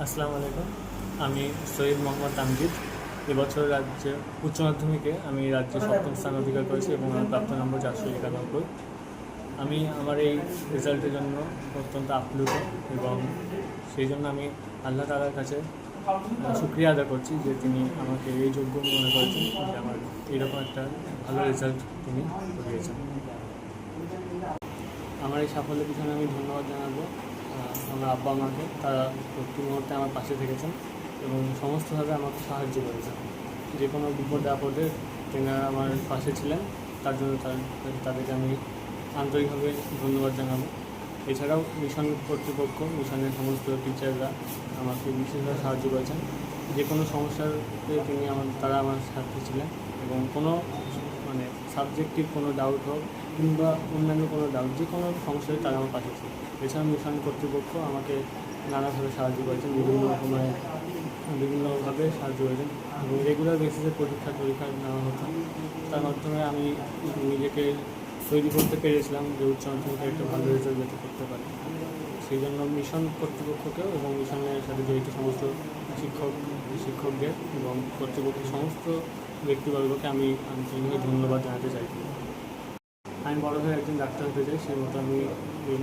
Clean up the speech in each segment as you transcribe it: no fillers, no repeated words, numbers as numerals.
আসসালামু আলাইকুম। আমি সৈয়দ মোহাম্মদ তামজিদ। এবছর রাজ্যে উচ্চ মাধ্যমিকে আমি রাজ্যে সপ্তম স্থান অধিকার করেছি এবং আমার প্রাপ্ত নম্বর 491। আমি আমার এই রেজাল্টের জন্য অত্যন্ত আপ্লুত এবং সেই জন্য আমি আল্লাহ তাআলার কাছে শুকরিয়া আদায় করছি যে তিনি আমাকে এই যোগ্য মনে করেছেন যে আমার এরকম একটা ভালো রেজাল্ট তিনি করিয়েছেন। আমার এই সাফল্যের পিছনে আমি ধন্যবাদ জানাবো আমার আব্বা মাকে। তারা প্রতি মুহূর্তে আমার পাশে থেকেছেন এবং সমস্তভাবে আমাকে সাহায্য করেছেন। যে কোনো বিপদে আপদে তেনারা আমার পাশে ছিলেন, তার জন্য তাদেরকে আমি আন্তরিকভাবে ধন্যবাদ জানাবো। এছাড়াও মিশন কর্তৃপক্ষ, মিশনের সমস্ত টিচাররা আমাকে বিশেষভাবে সাহায্য করেছেন। যে কোনো সমস্যাতে তারা আমার সাথে ছিলেন এবং কোনো সাবজেক্টিভ কোনো ডাউট হোক কিংবা অন্যান্য কোনো ডাউট, যে কোনো সমস্যায় তারা আমার পাশে ছিল। এছাড়া মিশন কর্তৃপক্ষ আমাকে নানাভাবে সাহায্য করেছেন, বিভিন্নভাবে সাহায্য করেছেন এবং রেগুলার বেসিসে পরীক্ষা নেওয়া হতো। তার মাধ্যমে আমি নিজেকে তৈরি করতে পেরেছিলাম যে উচ্চ মাধ্যমিকে একটা ভালো রেজাল্ট যাতে করতে পারি। সেই জন্য মিশন কর্তৃপক্ষকেও এবং মিশনের সাথে জড়িত সমস্ত শিক্ষকদের এবং কর্তৃপক্ষের সমস্ত ব্যক্তিবর্গকে আমি আন্তরিকভাবে ধন্যবাদ জানাতে চাই। আমি বড় হয়ে একজন ডাক্তার হতে চাই, সেই মতো আমি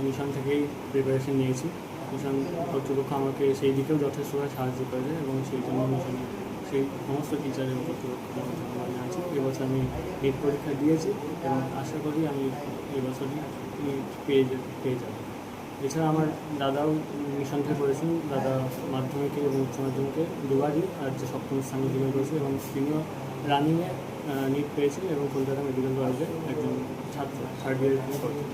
মিশন থেকেই প্রিপারেশন নিয়েছি। মিশন কর্তৃপক্ষ আমাকে সেই দিকেও যথেষ্টভাবে সাহায্য করেছে এবং সেই জন্য মিশনে সেই সমস্ত টিচার এবং কর্তৃপক্ষকে আমি ধন্যবাদ জানাচ্ছি। এবছর আমি নিট পরীক্ষা দিয়েছি এবং আশা করি আমি এবছরই পেয়ে যাব। এছাড়া আমার দাদাও মিশন থেকে করেছেন। দাদা মাধ্যমিকে এবং উচ্চ মাধ্যমিকে দুবারই রাজ্যে সপ্তম স্থান অধিকার করেছে এবং তিনিও রানিংয়ে নিট পেয়েছেন এবং কলকাতা মেডিকেল কলেজে একজন ছাত্র থার্ড ইয়ারে তিনি করছেন।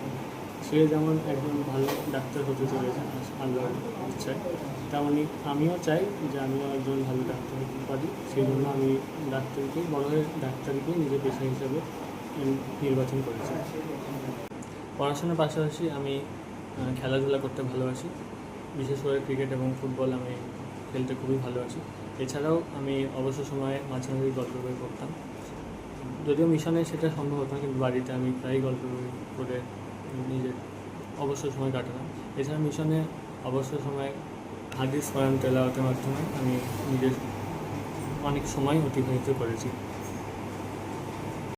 সে যেমন একজন ভালো ডাক্তার হতে চলেছে আল্লাহর ইচ্ছায়, তেমনই আমিও চাই যে আমিও একজন ভালো ডাক্তার হতে পারি। সেই জন্য আমি বড় হয়ে ডাক্তারিকেই নিজের পেশা হিসাবে নির্বাচন করেছি। পড়াশোনার পাশাপাশি আমি খেলাধুলা করতে ভালোবাসি, বিশেষ করে ক্রিকেট এবং ফুটবল আমি খেলতে খুবই ভালোবাসি। এছাড়াও আমি অবসর সময়ে মাঝে মাঝে গল্প বই পড়তাম। যদিও মিশনে সেটা সম্ভব হতো না, কিন্তু বাড়িতে আমি প্রায়ই গল্প বই পড়ে নিজের অবসর সময় কাটাতাম। এছাড়া মিশনে অবসর সময় হাদিস কোরআন তেলাওয়াতের মাধ্যমে আমি নিজের অনেক সময় অতিবাহিত করেছি।